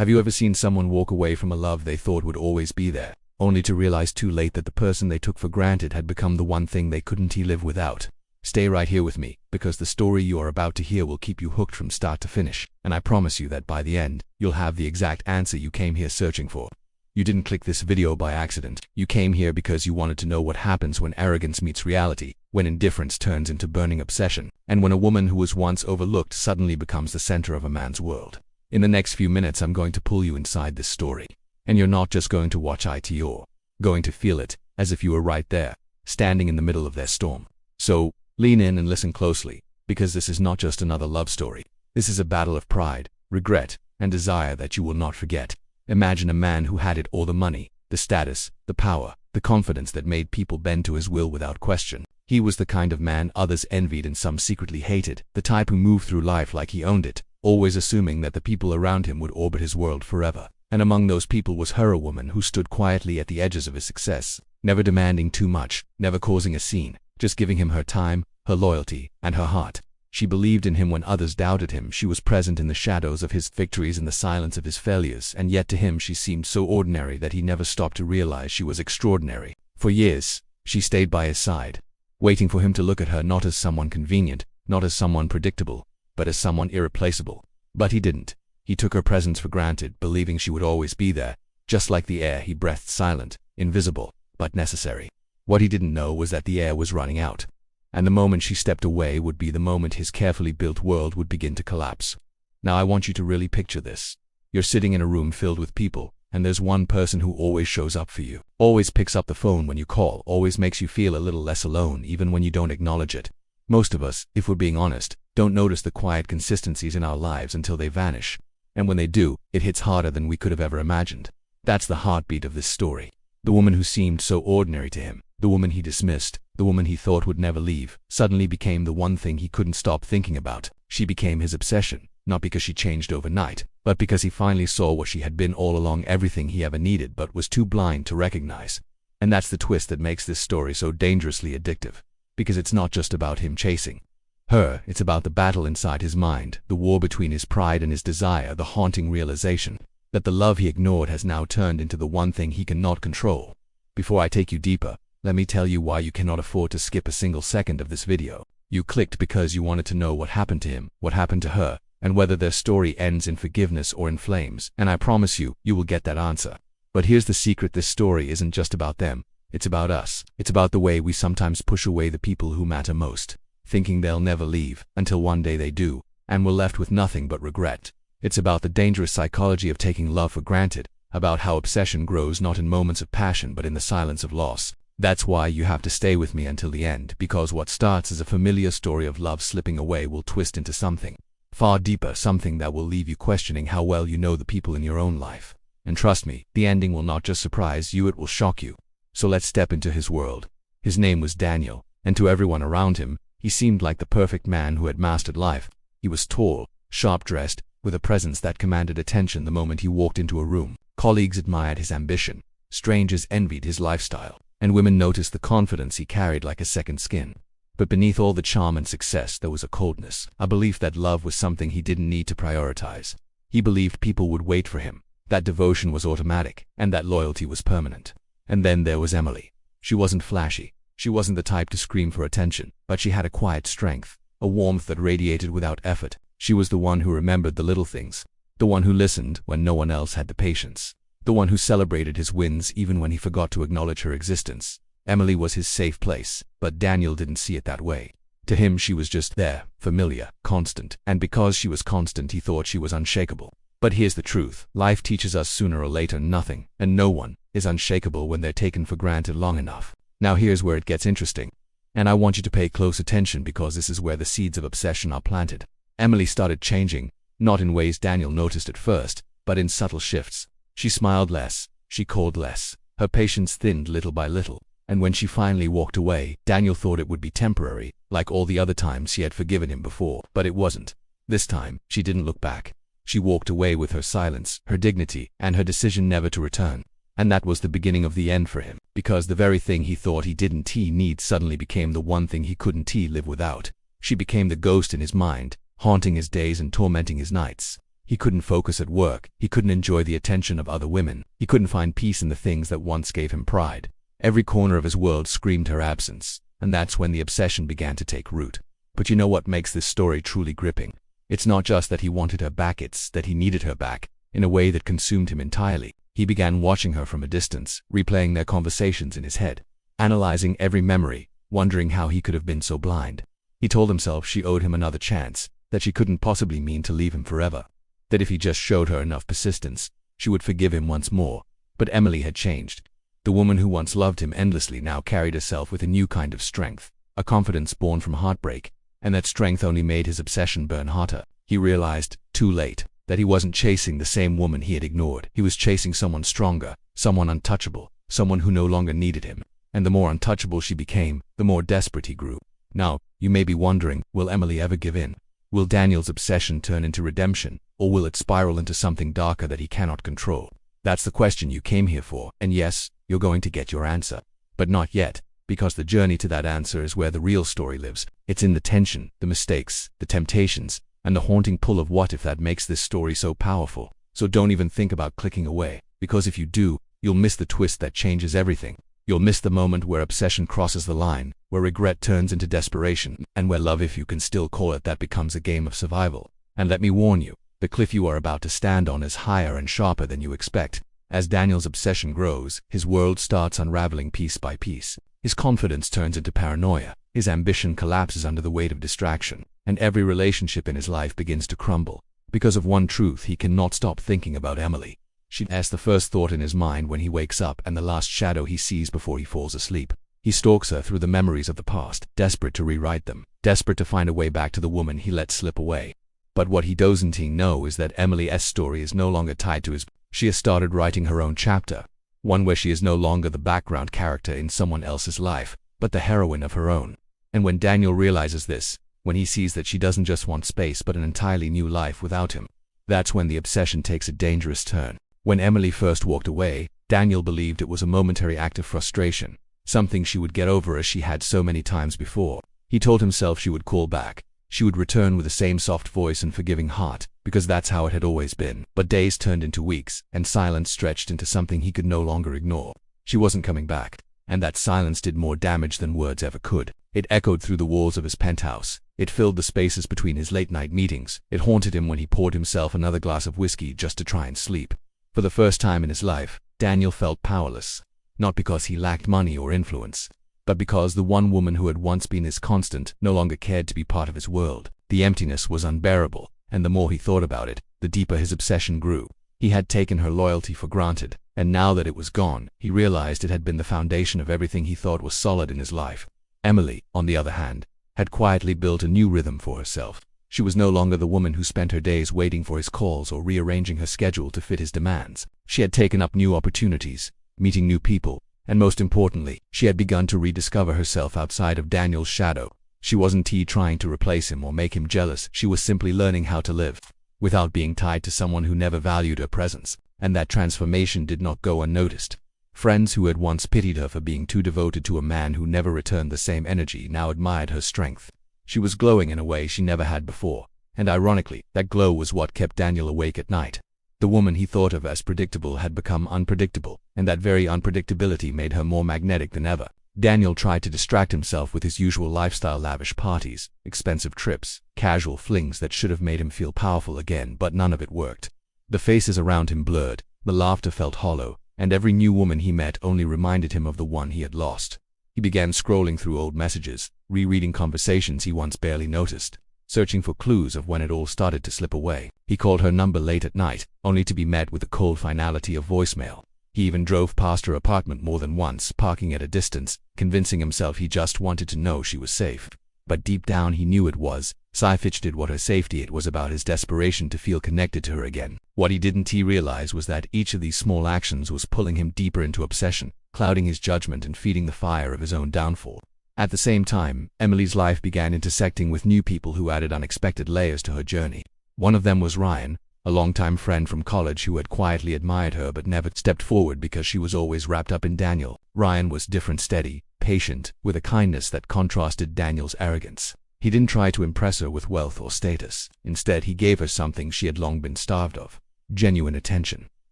Have you ever seen someone walk away from a love they thought would always be there, only to realize too late that the person they took for granted had become the one thing they couldn't live without? Stay right here with me, because the story you are about to hear will keep you hooked from start to finish, and I promise you that by the end, you'll have the exact answer you came here searching for. You didn't click this video by accident. You came here because you wanted to know what happens when arrogance meets reality, when indifference turns into burning obsession, and when a woman who was once overlooked suddenly becomes the center of a man's world. In the next few minutes, I'm going to pull you inside this story. And you're not just going to watch it, you're going to feel it, as if you were right there, standing in the middle of their storm. So, lean in and listen closely, because this is not just another love story. This is a battle of pride, regret, and desire that you will not forget. Imagine a man who had it all: the money, the status, the power, the confidence that made people bend to his will without question. He was the kind of man others envied and some secretly hated, the type who moved through life like he owned it, always assuming that the people around him would orbit his world forever. And among those people was her, a woman who stood quietly at the edges of his success, never demanding too much, never causing a scene, just giving him her time, her loyalty, and her heart. She believed in him when others doubted him. She was present in the shadows of his victories and the silence of his failures, and yet to him she seemed so ordinary that he never stopped to realize she was extraordinary. For years, she stayed by his side, waiting for him to look at her not as someone convenient, not as someone predictable, but as someone irreplaceable. But he didn't. He took her presence for granted, believing she would always be there, just like the air he breathed, silent, invisible, but necessary. What he didn't know was that the air was running out, and the moment she stepped away would be the moment his carefully built world would begin to collapse. Now I want you to really picture this. You're sitting in a room filled with people, and there's one person who always shows up for you, always picks up the phone when you call, always makes you feel a little less alone even when you don't acknowledge it. Most of us, if we're being honest, don't notice the quiet consistencies in our lives until they vanish. And when they do, it hits harder than we could have ever imagined. That's the heartbeat of this story. The woman who seemed so ordinary to him, the woman he dismissed, the woman he thought would never leave, suddenly became the one thing he couldn't stop thinking about. She became his obsession, not because she changed overnight, but because he finally saw what she had been all along, everything he ever needed but was too blind to recognize. And that's the twist that makes this story so dangerously addictive. Because it's not just about him chasing her, it's about the battle inside his mind, the war between his pride and his desire, the haunting realization that the love he ignored has now turned into the one thing he cannot control. Before I take you deeper, let me tell you why you cannot afford to skip a single second of this video. You clicked because you wanted to know what happened to him, what happened to her, and whether their story ends in forgiveness or in flames, and I promise you, you will get that answer. But here's the secret: this story isn't just about them, it's about us. It's about the way we sometimes push away the people who matter most, thinking they'll never leave, until one day they do, and we're left with nothing but regret. It's about the dangerous psychology of taking love for granted, about how obsession grows not in moments of passion but in the silence of loss. That's why you have to stay with me until the end, because what starts as a familiar story of love slipping away will twist into something far deeper, something that will leave you questioning how well you know the people in your own life. And trust me, the ending will not just surprise you, it will shock you. So let's step into his world. His name was Daniel, and to everyone around him, he seemed like the perfect man who had mastered life. He was tall, sharp-dressed, with a presence that commanded attention the moment he walked into a room. Colleagues admired his ambition, strangers envied his lifestyle, and women noticed the confidence he carried like a second skin. But beneath all the charm and success there was a coldness, a belief that love was something he didn't need to prioritize. He believed people would wait for him, that devotion was automatic, and that loyalty was permanent. And then there was Emily. She wasn't flashy, she wasn't the type to scream for attention, but she had a quiet strength, a warmth that radiated without effort. She was the one who remembered the little things, the one who listened when no one else had the patience, the one who celebrated his wins even when he forgot to acknowledge her existence. Emily was his safe place, but Daniel didn't see it that way. To him she was just there, familiar, constant, and because she was constant he thought she was unshakable. But here's the truth: life teaches us sooner or later nothing, and no one is unshakable when they're taken for granted long enough. Now here's where it gets interesting, and I want you to pay close attention because this is where the seeds of obsession are planted. Emily started changing, not in ways Daniel noticed at first, but in subtle shifts. She smiled less, she called less, her patience thinned little by little, and when she finally walked away, Daniel thought it would be temporary, like all the other times she had forgiven him before. But it wasn't. This time, she didn't look back. She walked away with her silence, her dignity, and her decision never to return. And that was the beginning of the end for him, because the very thing he thought he didn't need suddenly became the one thing he couldn't live without. She became the ghost in his mind, haunting his days and tormenting his nights. He couldn't focus at work, he couldn't enjoy the attention of other women, he couldn't find peace in the things that once gave him pride. Every corner of his world screamed her absence, and that's when the obsession began to take root. But you know what makes this story truly gripping? It's not just that he wanted her back, it's that he needed her back, in a way that consumed him entirely. He began watching her from a distance, replaying their conversations in his head, analyzing every memory, wondering how he could have been so blind. He told himself she owed him another chance, that she couldn't possibly mean to leave him forever, that if he just showed her enough persistence, she would forgive him once more. But Emily had changed. The woman who once loved him endlessly now carried herself with a new kind of strength, a confidence born from heartbreak, and that strength only made his obsession burn hotter. He realized, too late, that he wasn't chasing the same woman he had ignored. He was chasing someone stronger, someone untouchable, someone who no longer needed him. And the more untouchable she became, the more desperate he grew. Now, you may be wondering, will Emily ever give in? Will Daniel's obsession turn into redemption, or will it spiral into something darker that he cannot control? That's the question you came here for, and yes, you're going to get your answer. But not yet, because the journey to that answer is where the real story lives. It's in the tension, the mistakes, the temptations, and the haunting pull of what if that makes this story so powerful. So don't even think about clicking away, because if you do, you'll miss the twist that changes everything. You'll miss the moment where obsession crosses the line, where regret turns into desperation, and where love, if you can still call it that, becomes a game of survival. And let me warn you, the cliff you are about to stand on is higher and sharper than you expect. As Daniel's obsession grows, his world starts unraveling piece by piece. His confidence turns into paranoia, his ambition collapses under the weight of distraction, and every relationship in his life begins to crumble. Because of one truth, he cannot stop thinking about Emily. She's the first thought in his mind when he wakes up and the last shadow he sees before he falls asleep. He stalks her through the memories of the past, desperate to rewrite them, desperate to find a way back to the woman he let slip away. But what he doesn't know is that Emily's story is no longer tied to his. She has started writing her own chapter, one where she is no longer the background character in someone else's life, but the heroine of her own. And when Daniel realizes this, when he sees that she doesn't just want space but an entirely new life without him, that's when the obsession takes a dangerous turn. When Emily first walked away, Daniel believed it was a momentary act of frustration, something she would get over as she had so many times before. He told himself she would call back. She would return with the same soft voice and forgiving heart, because that's how it had always been. But days turned into weeks, and silence stretched into something he could no longer ignore. She wasn't coming back, and that silence did more damage than words ever could. It echoed through the walls of his penthouse. It filled the spaces between his late-night meetings. It haunted him when he poured himself another glass of whiskey just to try and sleep. For the first time in his life, Daniel felt powerless, not because he lacked money or influence, but because the one woman who had once been his constant no longer cared to be part of his world. The emptiness was unbearable, and the more he thought about it, the deeper his obsession grew. He had taken her loyalty for granted, and now that it was gone, he realized it had been the foundation of everything he thought was solid in his life. Emily, on the other hand, had quietly built a new rhythm for herself. She was no longer the woman who spent her days waiting for his calls or rearranging her schedule to fit his demands. She had taken up new opportunities, meeting new people, and most importantly, she had begun to rediscover herself outside of Daniel's shadow. She wasn't trying to replace him or make him jealous. She was simply learning how to live without being tied to someone who never valued her presence, and that transformation did not go unnoticed. Friends who had once pitied her for being too devoted to a man who never returned the same energy now admired her strength. She was glowing in a way she never had before, and ironically, that glow was what kept Daniel awake at night. The woman he thought of as predictable had become unpredictable, and that very unpredictability made her more magnetic than ever. Daniel tried to distract himself with his usual lifestyle: lavish parties, expensive trips, casual flings that should have made him feel powerful again, but none of it worked. The faces around him blurred, the laughter felt hollow, and every new woman he met only reminded him of the one he had lost. He began scrolling through old messages, rereading conversations he once barely noticed, searching for clues of when it all started to slip away. He called her number late at night, only to be met with the cold finality of voicemail. He even drove past her apartment more than once, parking at a distance, convincing himself he just wanted to know she was safe. But deep down he knew it was. Sci-Fitch did what her safety, it was about his desperation to feel connected to her again. What he didn't realize was that each of these small actions was pulling him deeper into obsession, clouding his judgment and feeding the fire of his own downfall. At the same time, Emily's life began intersecting with new people who added unexpected layers to her journey. One of them was Ryan, a longtime friend from college who had quietly admired her but never stepped forward because she was always wrapped up in Daniel. Ryan was different, steady, patient, with a kindness that contrasted Daniel's arrogance. He didn't try to impress her with wealth or status. Instead, he gave her something she had long been starved of: genuine attention.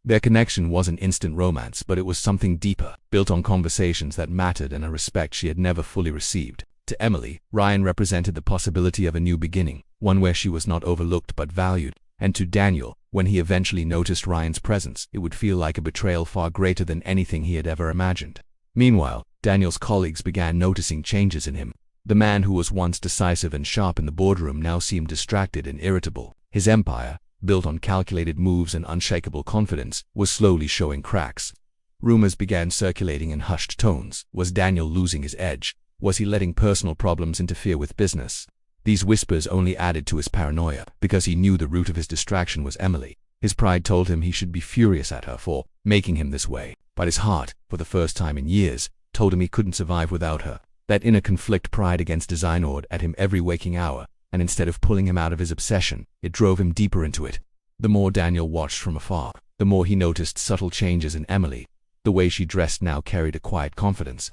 Their connection wasn't instant romance, but it was something deeper, built on conversations that mattered and a respect she had never fully received. To Emily, Ryan represented the possibility of a new beginning, one where she was not overlooked but valued. And to Daniel, when he eventually noticed Ryan's presence, it would feel like a betrayal far greater than anything he had ever imagined. Meanwhile, Daniel's colleagues began noticing changes in him. The man who was once decisive and sharp in the boardroom now seemed distracted and irritable. His empire, built on calculated moves and unshakable confidence, was slowly showing cracks. Rumors began circulating in hushed tones. Was Daniel losing his edge? Was he letting personal problems interfere with business? These whispers only added to his paranoia, because he knew the root of his distraction was Emily. His pride told him he should be furious at her for making him this way, but his heart, for the first time in years, told him he couldn't survive without her. That inner conflict, pride against desire, gnawed at him every waking hour, and instead of pulling him out of his obsession, it drove him deeper into it. The more Daniel watched from afar, the more he noticed subtle changes in Emily. The way she dressed now carried a quiet confidence.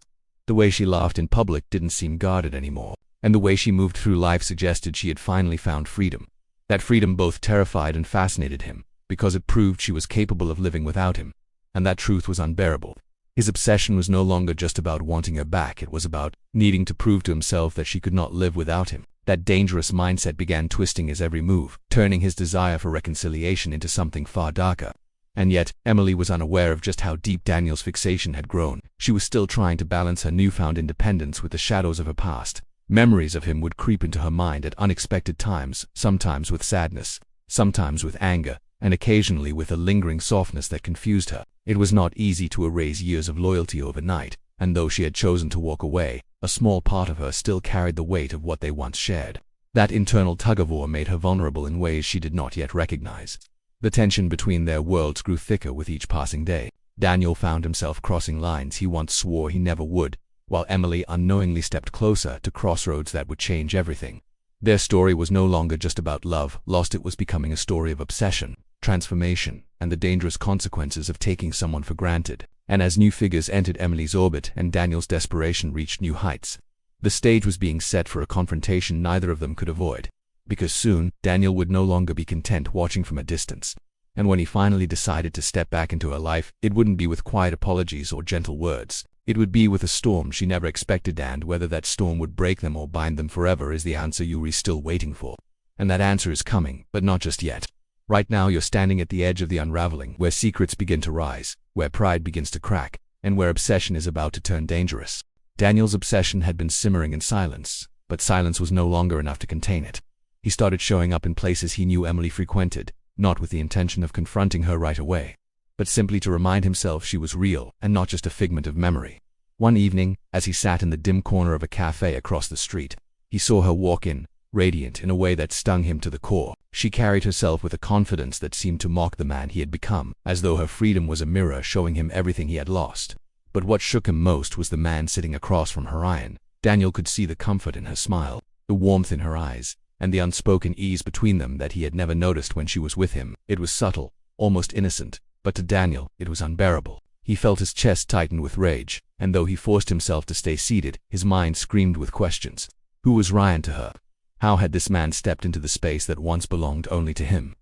The way she laughed in public didn't seem guarded anymore, and the way she moved through life suggested she had finally found freedom. That freedom both terrified and fascinated him, because it proved she was capable of living without him, and that truth was unbearable. His obsession was no longer just about wanting her back, it was about needing to prove to himself that she could not live without him. That dangerous mindset began twisting his every move, turning his desire for reconciliation into something far darker. And yet, Emily was unaware of just how deep Daniel's fixation had grown. She was still trying to balance her newfound independence with the shadows of her past. Memories of him would creep into her mind at unexpected times, sometimes with sadness, sometimes with anger, and occasionally with a lingering softness that confused her. It was not easy to erase years of loyalty overnight, and though she had chosen to walk away, a small part of her still carried the weight of what they once shared. That internal tug-of-war made her vulnerable in ways she did not yet recognize. The tension between their worlds grew thicker with each passing day. Daniel found himself crossing lines he once swore he never would, while Emily unknowingly stepped closer to crossroads that would change everything. Their story was no longer just about love lost, it was becoming a story of obsession, transformation, and the dangerous consequences of taking someone for granted. And as new figures entered Emily's orbit and Daniel's desperation reached new heights, the stage was being set for a confrontation neither of them could avoid. Because soon, Daniel would no longer be content watching from a distance. And when he finally decided to step back into her life, it wouldn't be with quiet apologies or gentle words. It would be with a storm she never expected, and whether that storm would break them or bind them forever is the answer Yuri's still waiting for. And that answer is coming, but not just yet. Right now you're standing at the edge of the unraveling, where secrets begin to rise, where pride begins to crack, and where obsession is about to turn dangerous. Daniel's obsession had been simmering in silence, but silence was no longer enough to contain it. He started showing up in places he knew Emily frequented, not with the intention of confronting her right away, but simply to remind himself she was real and not just a figment of memory. One evening, as he sat in the dim corner of a cafe across the street, he saw her walk in, radiant in a way that stung him to the core. She carried herself with a confidence that seemed to mock the man he had become, as though her freedom was a mirror showing him everything he had lost. But what shook him most was the man sitting across from her. Ryan. Daniel could see the comfort in her smile, the warmth in her eyes, and the unspoken ease between them that he had never noticed when she was with him. It was subtle, almost innocent, but to Daniel, it was unbearable. He felt his chest tighten with rage, and though he forced himself to stay seated, his mind screamed with questions. Who was Ryan to her? How had this man stepped into the space that once belonged only to him?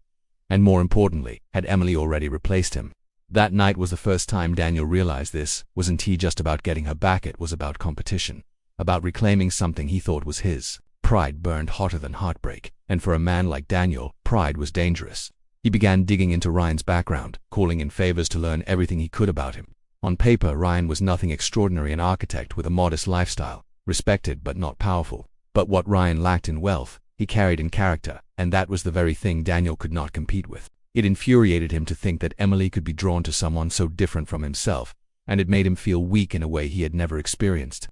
And more importantly, had Emily already replaced him? That night was the first time Daniel realized this. Wasn't he just about getting her back? It was about competition, about reclaiming something he thought was his. Pride burned hotter than heartbreak, and for a man like Daniel, pride was dangerous. He began digging into Ryan's background, calling in favors to learn everything he could about him. On paper, Ryan was nothing extraordinary, an architect with a modest lifestyle, respected but not powerful. But what Ryan lacked in wealth, he carried in character, and that was the very thing Daniel could not compete with. It infuriated him to think that Emily could be drawn to someone so different from himself, and it made him feel weak in a way he had never experienced.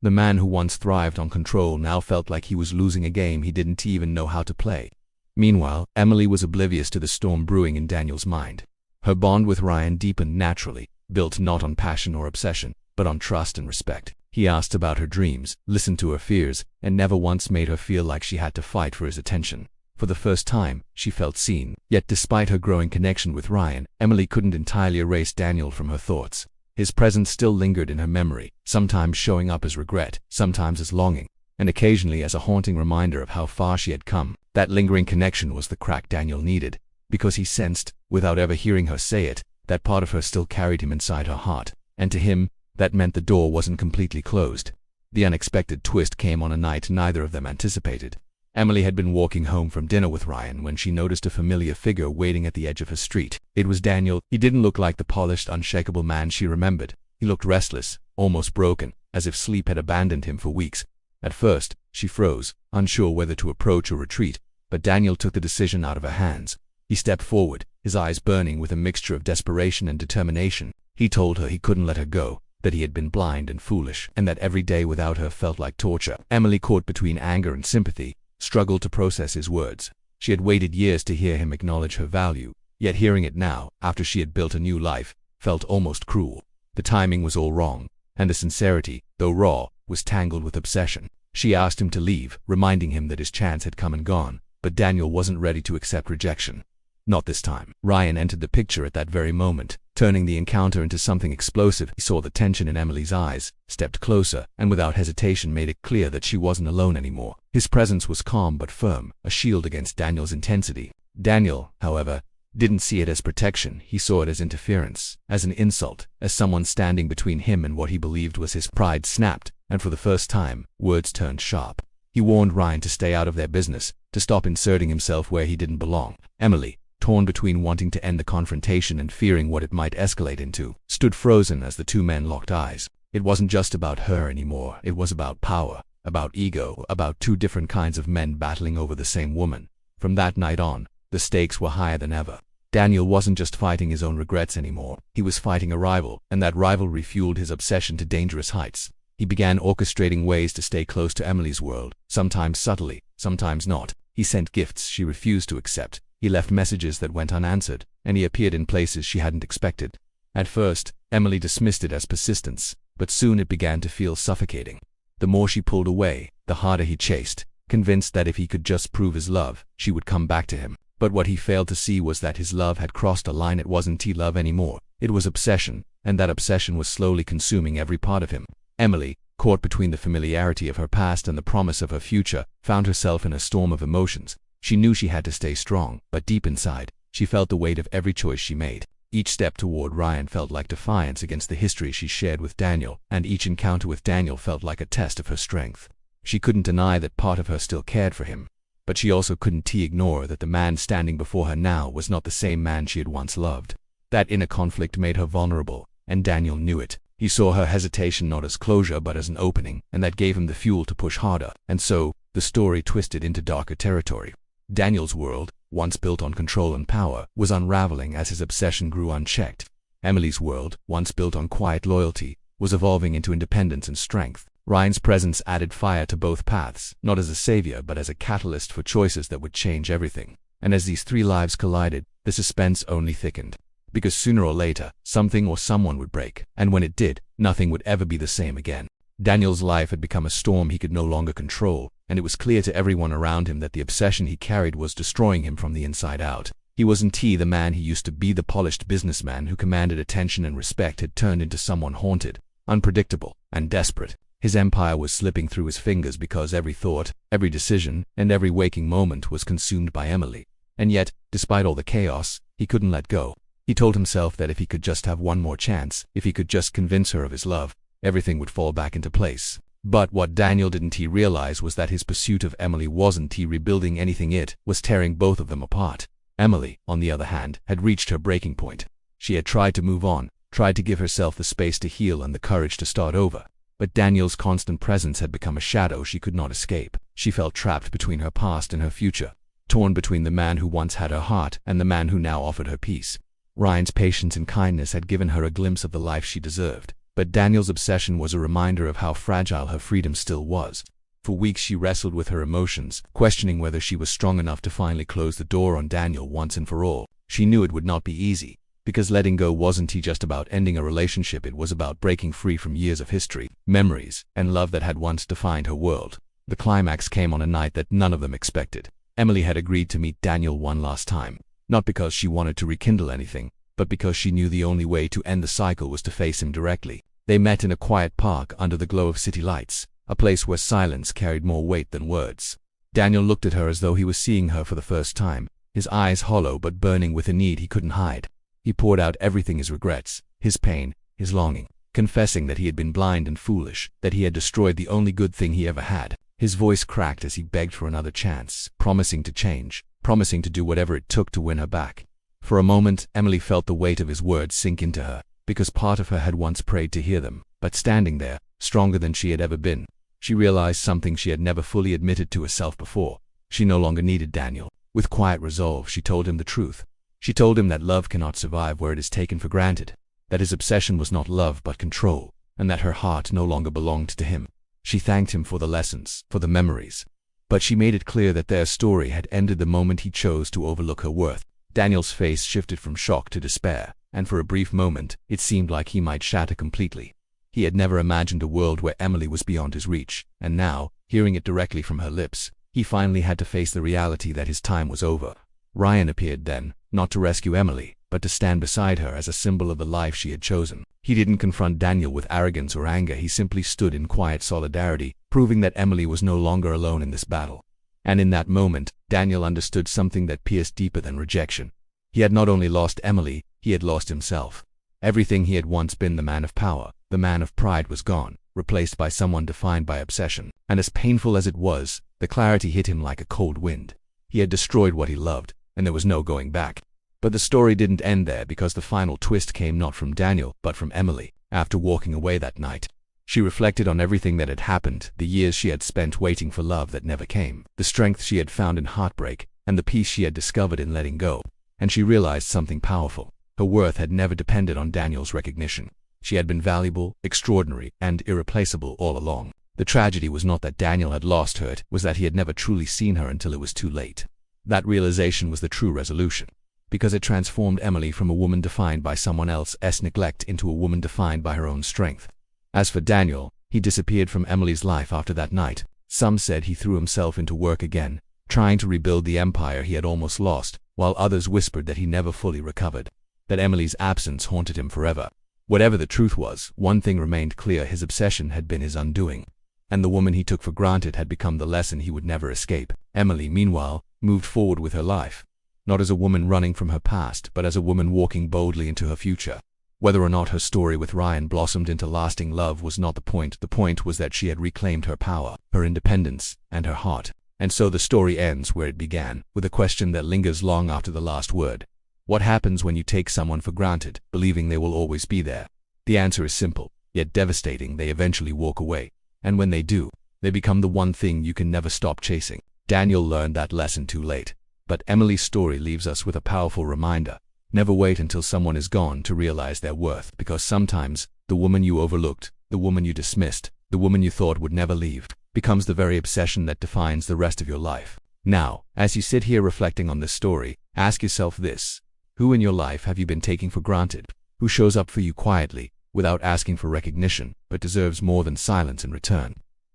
The man who once thrived on control now felt like he was losing a game he didn't even know how to play. Meanwhile, Emily was oblivious to the storm brewing in Daniel's mind. Her bond with Ryan deepened naturally, built not on passion or obsession, but on trust and respect. He asked about her dreams, listened to her fears, and never once made her feel like she had to fight for his attention. For the first time, she felt seen. Yet despite her growing connection with Ryan, Emily couldn't entirely erase Daniel from her thoughts. His presence still lingered in her memory, sometimes showing up as regret, sometimes as longing. and occasionally as a haunting reminder of how far she had come. That lingering connection was the crack Daniel needed, because he sensed, without ever hearing her say it, that part of her still carried him inside her heart, and to him, that meant the door wasn't completely closed. The unexpected twist came on a night neither of them anticipated. Emily had been walking home from dinner with Ryan when she noticed a familiar figure waiting at the edge of her street. It was Daniel. He didn't look like the polished, unshakable man she remembered. He looked restless, almost broken, as if sleep had abandoned him for weeks. At first, she froze, unsure whether to approach or retreat, but Daniel took the decision out of her hands. He stepped forward, his eyes burning with a mixture of desperation and determination. He told her he couldn't let her go, that he had been blind and foolish, and that every day without her felt like torture. Emily, caught between anger and sympathy, struggled to process his words. She had waited years to hear him acknowledge her value, yet hearing it now, after she had built a new life, felt almost cruel. The timing was all wrong, and the sincerity, though raw, was tangled with obsession. She asked him to leave, reminding him that his chance had come and gone, but Daniel wasn't ready to accept rejection. Not this time. Ryan entered the picture at that very moment, turning the encounter into something explosive. He saw the tension in Emily's eyes, stepped closer, and without hesitation made it clear that she wasn't alone anymore. His presence was calm but firm, a shield against Daniel's intensity. Daniel, however, didn't see it as protection. He saw it as interference, as an insult, as someone standing between him and what he believed was his pride. Snapped, and for the first time, words turned sharp. He warned Ryan to stay out of their business, to stop inserting himself where he didn't belong. Emily, torn between wanting to end the confrontation and fearing what it might escalate into, stood frozen as the two men locked eyes. It wasn't just about her anymore. It was about power, about ego, about two different kinds of men battling over the same woman. From that night on, the stakes were higher than ever. Daniel wasn't just fighting his own regrets anymore. He was fighting a rival, and that rivalry fueled his obsession to dangerous heights. He began orchestrating ways to stay close to Emily's world, sometimes subtly, sometimes not. He sent gifts she refused to accept. He left messages that went unanswered, and he appeared in places she hadn't expected. At first, Emily dismissed it as persistence, but soon it began to feel suffocating. The more she pulled away, the harder he chased, convinced that if he could just prove his love, she would come back to him. But what he failed to see was that his love had crossed a line. It wasn't love anymore. It was obsession, and that obsession was slowly consuming every part of him. Emily, caught between the familiarity of her past and the promise of her future, found herself in a storm of emotions. She knew she had to stay strong, but deep inside, she felt the weight of every choice she made. Each step toward Ryan felt like defiance against the history she shared with Daniel, and each encounter with Daniel felt like a test of her strength. She couldn't deny that part of her still cared for him, but she also couldn't ignore that the man standing before her now was not the same man she had once loved. That inner conflict made her vulnerable, and Daniel knew it. He saw her hesitation not as closure but as an opening, and that gave him the fuel to push harder. And so, the story twisted into darker territory. Daniel's world, once built on control and power, was unraveling as his obsession grew unchecked. Emily's world, once built on quiet loyalty, was evolving into independence and strength. Ryan's presence added fire to both paths, not as a savior but as a catalyst for choices that would change everything. And as these three lives collided, the suspense only thickened. Because sooner or later, something or someone would break, and when it did, nothing would ever be the same again. Daniel's life had become a storm he could no longer control, and it was clear to everyone around him that the obsession he carried was destroying him from the inside out. He wasn't the man he used to be. The polished businessman who commanded attention and respect had turned into someone haunted, unpredictable, and desperate. His empire was slipping through his fingers because every thought, every decision, and every waking moment was consumed by Emily. And yet, despite all the chaos, he couldn't let go. He told himself that if he could just have one more chance, if he could just convince her of his love, everything would fall back into place. But what Daniel didn't realize was that his pursuit of Emily wasn't rebuilding anything. It was tearing both of them apart. Emily, on the other hand, had reached her breaking point. She had tried to move on, tried to give herself the space to heal and the courage to start over. But Daniel's constant presence had become a shadow she could not escape. She felt trapped between her past and her future, torn between the man who once had her heart and the man who now offered her peace. Ryan's patience and kindness had given her a glimpse of the life she deserved, but Daniel's obsession was a reminder of how fragile her freedom still was. For weeks she wrestled with her emotions, questioning whether she was strong enough to finally close the door on Daniel once and for all. She knew it would not be easy, because letting go wasn't just about ending a relationship. It was about breaking free from years of history, memories, and love that had once defined her world. The climax came on a night that none of them expected. Emily had agreed to meet Daniel one last time, not because she wanted to rekindle anything, but because she knew the only way to end the cycle was to face him directly. They met in a quiet park under the glow of city lights, a place where silence carried more weight than words. Daniel looked at her as though he was seeing her for the first time, his eyes hollow but burning with a need he couldn't hide. He poured out everything, his regrets, his pain, his longing, confessing that he had been blind and foolish, that he had destroyed the only good thing he ever had. His voice cracked as he begged for another chance, promising to change, promising to do whatever it took to win her back. For a moment, Emily felt the weight of his words sink into her, because part of her had once prayed to hear them. But standing there, stronger than she had ever been, she realized something she had never fully admitted to herself before. She no longer needed Daniel. With quiet resolve, she told him the truth. She told him that love cannot survive where it is taken for granted, that his obsession was not love but control, and that her heart no longer belonged to him. She thanked him for the lessons, for the memories. But she made it clear that their story had ended the moment he chose to overlook her worth. Daniel's face shifted from shock to despair, and for a brief moment, it seemed like he might shatter completely. He had never imagined a world where Emily was beyond his reach, and now, hearing it directly from her lips, he finally had to face the reality that his time was over. Ryan appeared then, not to rescue Emily, but to stand beside her as a symbol of the life she had chosen. He didn't confront Daniel with arrogance or anger, he simply stood in quiet solidarity, proving that Emily was no longer alone in this battle. And in that moment, Daniel understood something that pierced deeper than rejection. He had not only lost Emily, he had lost himself. Everything he had once been, the man of power, the man of pride, was gone, replaced by someone defined by obsession. And as painful as it was, the clarity hit him like a cold wind. He had destroyed what he loved, and there was no going back. But the story didn't end there, because the final twist came not from Daniel, but from Emily. After walking away that night, she reflected on everything that had happened, the years she had spent waiting for love that never came, the strength she had found in heartbreak, and the peace she had discovered in letting go. And she realized something powerful. Her worth had never depended on Daniel's recognition. She had been valuable, extraordinary, and irreplaceable all along. The tragedy was not that Daniel had lost her, it was that he had never truly seen her until it was too late. That realization was the true resolution, because it transformed Emily from a woman defined by someone else's neglect into a woman defined by her own strength. As for Daniel, he disappeared from Emily's life after that night. Some said he threw himself into work again, trying to rebuild the empire he had almost lost, while others whispered that he never fully recovered, that Emily's absence haunted him forever. Whatever the truth was, one thing remained clear: his obsession had been his undoing, and the woman he took for granted had become the lesson he would never escape. Emily, meanwhile, moved forward with her life, not as a woman running from her past, but as a woman walking boldly into her future. Whether or not her story with Ryan blossomed into lasting love was not the point. The point was that she had reclaimed her power, her independence, and her heart. And so the story ends where it began, with a question that lingers long after the last word. What happens when you take someone for granted, believing they will always be there? The answer is simple, yet devastating: they eventually walk away. And when they do, they become the one thing you can never stop chasing. Daniel learned that lesson too late. But Emily's story leaves us with a powerful reminder. Never wait until someone is gone to realize their worth, because sometimes the woman you overlooked, the woman you dismissed, the woman you thought would never leave, becomes the very obsession that defines the rest of your life. Now, as you sit here reflecting on this story, ask yourself this: who in your life have you been taking for granted? Who shows up for you quietly, without asking for recognition, but deserves more than silence in return?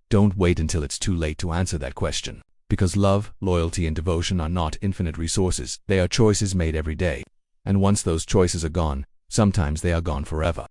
Don't wait until it's too late to answer that question. Because love, loyalty, and devotion are not infinite resources. They are choices made every day. And once those choices are gone, sometimes they are gone forever.